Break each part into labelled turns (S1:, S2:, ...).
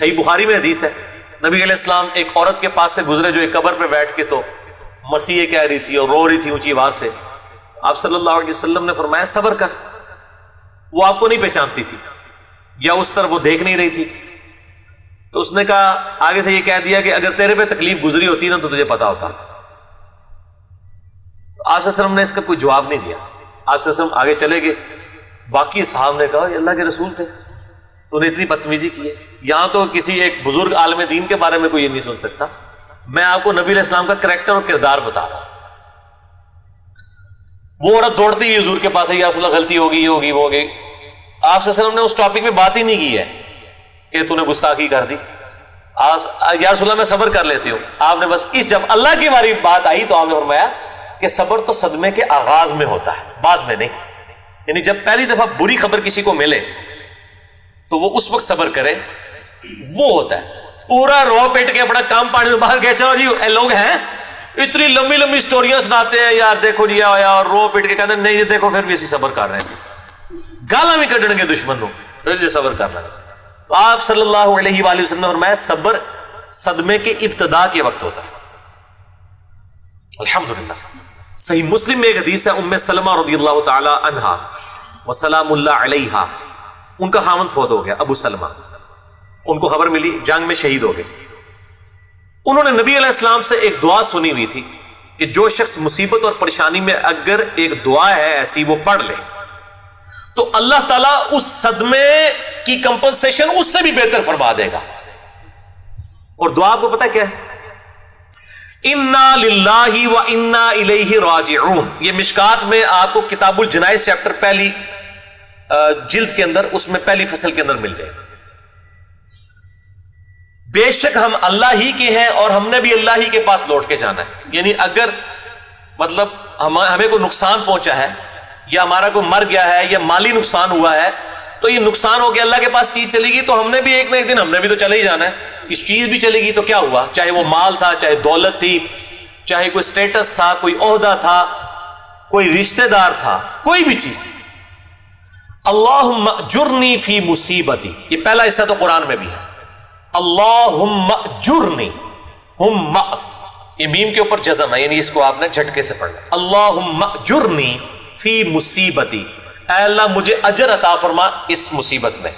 S1: صحیح بخاری میں حدیث ہے، نبی علیہ السلام ایک عورت کے پاس سے گزرے جو ایک قبر پہ بیٹھ کے تو مسیح کہہ رہی تھی اور رو رہی تھی اونچی آواز سے. آپ صلی اللہ علیہ وسلم نے فرمایا صبر کر. وہ آپ کو نہیں پہچانتی تھی یا اس طرف وہ دیکھ نہیں رہی تھی، تو اس نے کہا آگے سے یہ کہہ دیا کہ اگر تیرے پہ تکلیف گزری ہوتی نا تو تجھے پتا ہوتا. آپ صلی اللہ علیہ وسلم نے اس کا کوئی جواب نہیں دیا. آپ صلی اللہ علیہ وسلم آگے چلے گئے. باقی صحابہ نے کہا یہ اللہ کے رسول تھے، تو نے اتنی بدتمیزی کی ہے. یہاں تو کسی ایک بزرگ عالم دین کے بارے میں کوئی یہ نہیں سن سکتا. میں آپ کو نبی علیہ السلام کا کریکٹر اور کردار بتا رہا ہوں. وہ عورت دوڑتی ہوئی حضور کے پاس ہے، یا رسول اللہ غلطی ہوگی، یہ ہوگی، وہ ہوگی. آپ صلی اللہ علیہ وسلم نے اس ٹاپک میں بات ہی نہیں کی ہے کہ تو نے گستاخی کر دی. یا رسول اللہ میں صبر کر لیتی ہوں. آپ نے بس جب اللہ کی باری بات آئی تو آپ نے فرمایا کہ صبر تو صدمے کے آغاز میں ہوتا ہے، بعد میں نہیں. یعنی جب پہلی دفعہ بری خبر کسی کو ملے تو وہ اس وقت صبر کرے، وہ ہوتا ہے. پورا رو پیٹ کے اپنا کام پانی میں باہر گیا. چلو جی اے لوگ ہیں اتنی لمبی لمبی سٹوریاں سناتے ہیں، یار دیکھو جی آیا اور رو پیٹ کے کہتے ہیں نہیں دیکھو پھر بھی اسی صبر کر رہے ہیں، گالاں بھی کڈن گے دشمن نو پھر جی صبر کرنا. تو آپ صلی اللہ علیہ وآلہ وسلم نے فرمایا صبر صدمے کے ابتدا کے وقت ہوتا ہے. الحمدللہ. صحیح مسلم میں ایک حدیث ہے، ام سلمہ رضی اللہ تعالی عنہا وسلام اللہ علیہا، ان کا خاوند فوت ہو گیا ابو سلمہ. ان کو خبر ملی، جنگ میں شہید ہو گئے. انہوں نے نبی علیہ السلام سے ایک دعا سنی ہوئی تھی کہ جو شخص مصیبت اور پریشانی میں اگر ایک دعا ہے ایسی وہ پڑھ لے تو اللہ تعالیٰ اس صدمے کی کمپنسیشن اس سے بھی بہتر فرما دے گا. اور دعا آپ کو پتہ کیا ہے؟ انا للہ و انا الیہ راجعون. یہ مشکات میں آپ کو کتاب الجنائز چیپٹر پہلی جلد کے اندر، اس میں پہلی فصل کے اندر مل جائے گا. بے شک ہم اللہ ہی کے ہیں اور ہم نے بھی اللہ ہی کے پاس لوٹ کے جانا ہے. یعنی اگر مطلب ہمیں کوئی نقصان پہنچا ہے یا ہمارا کوئی مر گیا ہے یا مالی نقصان ہوا ہے تو یہ نقصان ہو کے اللہ کے پاس چیز چلے گی تو ہم نے بھی ایک نہ ایک دن ہم نے بھی تو چلے ہی جانا ہے. اس چیز بھی چلے گی تو کیا ہوا، چاہے وہ مال تھا، چاہے دولت تھی، چاہے کوئی سٹیٹس تھا، کوئی عہدہ تھا، کوئی رشتہ دار تھا، کوئی بھی چیز تھی. اللہم اجرنی فی مصیبتی، یہ پہلا حصہ تو قرآن میں بھی ہے. اللہم اجرنی، ہم یہ میم کے اوپر جزم ہے، یعنی اس کو آپ نے جھٹکے سے پڑھنا. اللہم اجرنی فی مصیبتی، اے اللہ مجھے اجر عطا فرما اس مصیبت میں.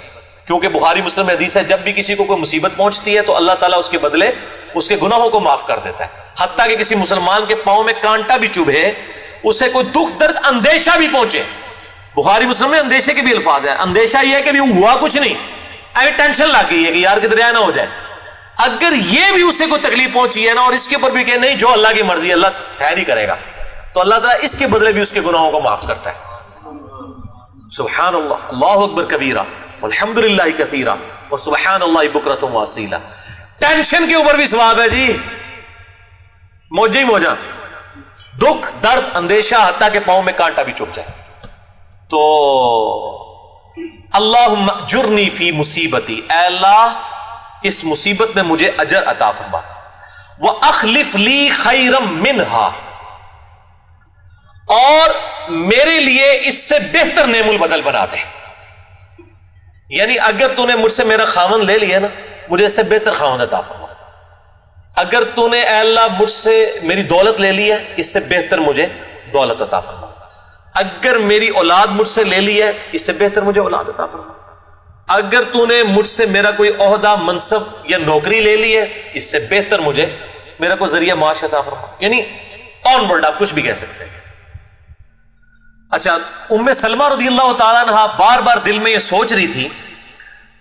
S1: کیونکہ بخاری مسلم میں حدیث ہے جب بھی کسی کو کوئی مصیبت پہنچتی ہے تو اللہ تعالیٰ اس کے بدلے اس کے گناہوں کو معاف کر دیتا ہے. حتیٰ کہ کسی مسلمان کے پاؤں میں کانٹا بھی چبھے، اسے کوئی دکھ درد اندیشہ بھی پہنچے. بخاری مسلم میں اندیشے کے بھی الفاظ ہیں. اندیشہ یہ ہے کہ بھی ہوا کچھ نہیں، ٹینشن لگ گئی ہے کہ یار کدھر نہ ہو جائے. اگر یہ بھی اسے کوئی تکلیف پہنچی ہے نا اور اس کے اوپر بھی کہ نہیں جو اللہ کی مرضی اللہ خیر ہی کرے گا تو اللہ تعالیٰ اس کے بدلے بھی اس کے گناہوں کو معاف کرتا ہے. سبحان اللہ، اللہ اکبر کبیرہ والحمد للہ کثیرہ وسبحان اللہ بکرۃ واصیلہ. ٹینشن کے اوپر بھی ثواب ہے جی، موجہ ہی موجہ، دکھ درد اندیشہ حتیٰ کہ پاؤں میں کانٹا بھی چبھ جائے. تو اللہم اجرنی فی مصیبتی، اے اللہ اس مصیبت میں مجھے اجر عطا فرما. وَأَخْلِفْ لِي خَيْرًا مِّنْهَا، اور میرے لیے اس سے بہتر نعم البدل بنا دے. یعنی اگر تو نے مجھ سے میرا خاوند لے لیا نا، مجھے اس سے بہتر خاوند عطا فرما. اگر تو نے اے اللہ مجھ سے میری دولت لے لی ہے، اس سے بہتر مجھے دولت عطا فرما. اگر میری اولاد مجھ سے لے لی ہے، اس سے بہتر مجھے اولاد عطا فرما. اگر تو نے مجھ سے میرا کوئی عہدہ منصب یا نوکری لے لی ہے، اس سے بہتر مجھے میرا کوئی ذریعہ معاش عطا فرما. یعنی آن ورڈ آپ کچھ بھی کہہ سکتے ہیں. اچھا، ام سلمہ رضی اللہ تعالیٰ عنہ بار بار دل میں یہ سوچ رہی تھی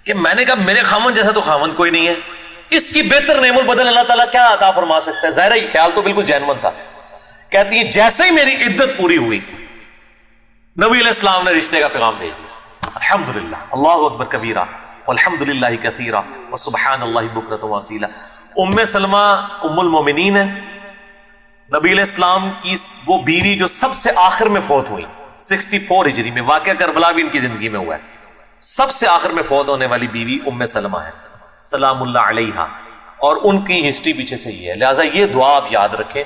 S1: کہ میں نے کہا میرے خاوند جیسا تو خاوند کوئی نہیں ہے، اس کی بہتر نعم البدل اللہ تعالیٰ کیا عطا فرما سکتا ہے. ظاہر یہ خیال تو بالکل جینون تھا. کہتی ہے جیسے ہی میری عدت پوری ہوئی نبی علیہ السلام نے رشتے کا پیغام بھیج دیا. الحمدللہ، اللہ اکبر کبیرہ والحمد للہ کثیرہ وسبحان اللہ بکرۃ واصیلہ. ام سلمہ ام المومنین ہے، نبی علیہ السلام کی وہ بیوی جو سب سے آخر میں فوت ہوئی 64 ہجری میں. واقعہ کربلا بھی ان کی زندگی میں ہوا ہے. سب سے آخر میں فوت ہونے والی بیوی ام سلمہ ہے سلام اللہ علیہا، اور ان کی ہسٹری پیچھے سے یہ ہے. لہٰذا یہ دعا آپ یاد رکھیں،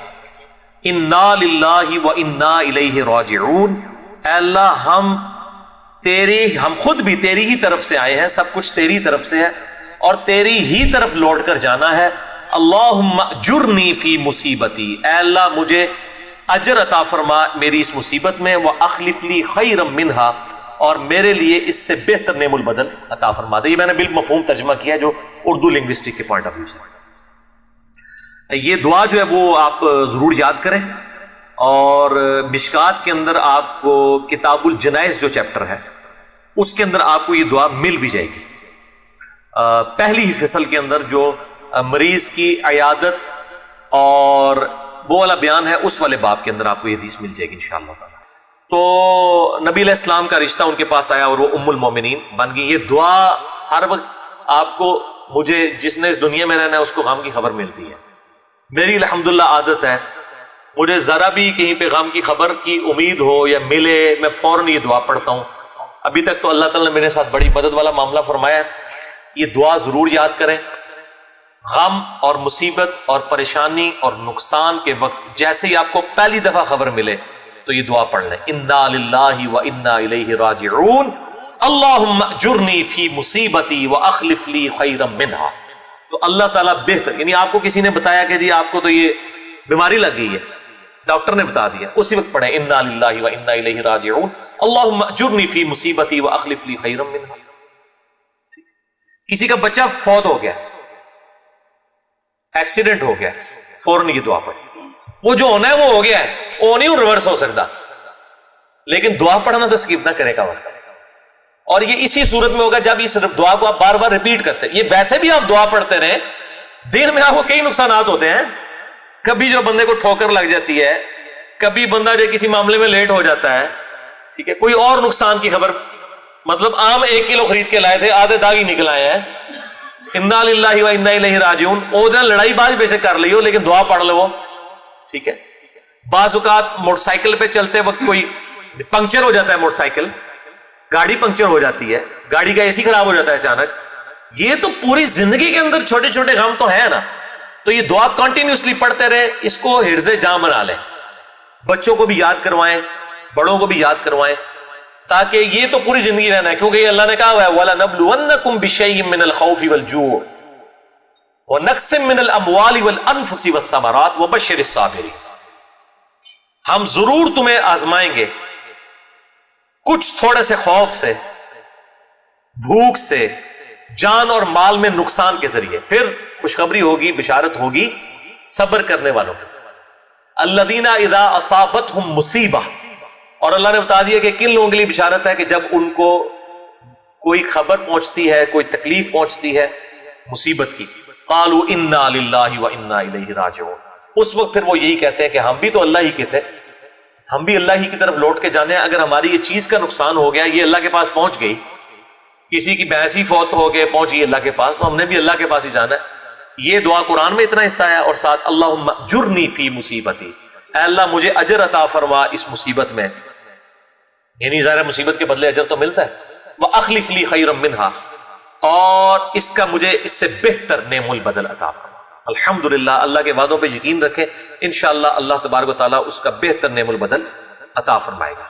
S1: انا للہ و انا الیہ راجعون. اے اللہ ہم خود بھی تیری ہی طرف سے آئے ہیں، سب کچھ تیری طرف سے ہے اور تیری ہی طرف لوٹ کر جانا ہے. اللہم اجرنی فی مصیبتی، اے اللہ مجھے اجر عطا فرما میری اس مصیبت میں، واخلف لی خیرا منہا، اور میرے لیے اس سے بہتر نعم البدل عطا فرما دے. یہ میں نے بالمفہوم ترجمہ کیا جو اردو لنگوسٹک کے پوائنٹ آف ویو سے. یہ دعا جو ہے وہ آپ ضرور یاد کریں، اور مشکات کے اندر آپ کو کتاب الجنائز جو چیپٹر ہے اس کے اندر آپ کو یہ دعا مل بھی جائے گی. پہلی ہی فصل کے اندر جو مریض کی عیادت اور وہ والا بیان ہے اس والے باب کے اندر آپ کو یہ حدیث مل جائے گی انشاءاللہ تعالی. تو نبی علیہ السلام کا رشتہ ان کے پاس آیا اور وہ ام المومنین بن گئی. یہ دعا ہر وقت آپ کو، مجھے جس نے اس دنیا میں رہنا ہے اس کو غم کی خبر ملتی ہے. میری الحمدللہ عادت ہے، مجھے ذرا بھی کہیں پہ غم کی خبر کی امید ہو یا ملے میں فوراً یہ دعا پڑھتا ہوں. ابھی تک تو اللہ تعالیٰ نے میرے ساتھ بڑی مدد والا معاملہ فرمایا ہے. یہ دعا ضرور یاد کریں. غم اور مصیبت اور پریشانی اور نقصان کے وقت جیسے ہی آپ کو پہلی دفعہ خبر ملے تو یہ دعا پڑھ لیں، انا للہ و انا الیہ راجعون اللہم اجرنی فی مصیبتی واخلف لی خیرا منہا. تو اللہ تعالیٰ بہتر، یعنی آپ کو کسی نے بتایا کہ جی آپ کو تو یہ بیماری لگ گئی ہے، ڈاکٹر نے بتا دیا، اسی وقت پڑھیں انا للہ و انا الیہ راجعون اللہم اجرنی فی مصیبتی واخلف لی خیرا منہا. کسی کا بچہ فوت ہو گیا، ایکسیڈنٹ ہو گیا، فوراً یہ دعا پڑھیں. وہ جو ہونا ہے وہ ہو گیا ہے، وہ نہیں ریورس ہو سکتا، لیکن دعا پڑھنا تو سکپ نہ کرے گا اس کا. اور یہ اسی صورت میں ہوگا جب اس دعا کو آپ بار بار ریپیٹ کرتے ہیں. یہ ویسے بھی آپ دعا پڑھتے رہیں، دن میں آپ کو کئی نقصانات ہوتے ہیں. کبھی جو بندے کو ٹھوکر لگ جاتی ہے، کبھی بندہ جو کسی معاملے میں لیٹ ہو جاتا ہے، ٹھیک ہے، کوئی اور نقصان کی خبر، مطلب آم 1 کلو خرید کے لائے تھے، آدھے داغ ہی نکل آئے ہیں، انا للہ و انا الیہ راجعون. وہ دن لڑائی باز بے شک کر لی ہو لیکن دعا پڑھ لو، ٹھیک ہے. بعض اوقات موٹر سائیکل پہ چلتے وقت کوئی پنکچر ہو جاتا ہے، موٹر سائیکل گاڑی پنکچر ہو جاتی ہے، گاڑی کا اے سی خراب ہو جاتا ہے اچانک. یہ تو پوری زندگی کے اندر چھوٹے چھوٹے غم تو ہے نا. تو یہ دعا کنٹینیوسلی پڑھتے رہے، اس کو حرز جاں بنا لیں. بچوں کو بھی یاد کروائیں، بڑوں کو بھی یاد کروائیں، تاکہ یہ تو پوری زندگی رہنا ہے. کیونکہ یہ اللہ نے کہا ہوا ہے وَلَنَبْلُوَنَّكُمْ بِشَيْءٍ مِّنَ الْخَوْفِ وَالْجُوعِ وَنَقْصٍ مِّنَ الْأَمْوَالِ وَالْأَنفُسِ وَالثَّمَرَاتِ وَبَشِّرِ الصَّابِرِينَ. ہم ضرور تمہیں آزمائیں گے کچھ تھوڑے سے خوف سے، بھوک سے، جان اور مال میں نقصان کے ذریعے، پھر خوشخبری ہوگی، بشارت ہوگی صبر کرنے والوں کو. الذین اذا اصابتہم مصیبہ، اور اللہ نے بتا دیا کہ کن لوگوں کے لیے بشارت ہے کہ جب ان کو کوئی خبر پہنچتی ہے، کوئی تکلیف پہنچتی ہے مصیبت کی، قالوا انا للہ و انا الیہ راجعون. اس وقت پھر وہ یہی کہتے ہیں کہ ہم بھی تو اللہ ہی کے تھے، ہم بھی اللہ ہی کی طرف لوٹ کے جانے ہیں. اگر ہماری یہ چیز کا نقصان ہو گیا، یہ اللہ کے پاس پہنچ گئی، کسی کی بھینس ہی فوت ہو کے پہنچ گئی اللہ کے پاس، تو ہم نے بھی اللہ کے پاس ہی جانا ہے. یہ دعا قرآن میں اتنا حصہ ہے، اور ساتھ اللہم اجرنی فی مصیبتی، اے اللہ مجھے اجر عطا فرما اس مصیبت میں. یعنی ظاہر مصیبت کے بدلے اجر تو ملتا ہے. وَأَخْلِفْ لِي خَيْرًا مِّنْهَا، اور اس کا مجھے اس سے بہتر نعم البدل عطا فرما. الحمدللہ، اللہ کے وعدوں پہ یقین رکھیں، انشاءاللہ اللہ تبارک و تعالیٰ اس کا بہتر نعم البدل عطا فرمائے گا.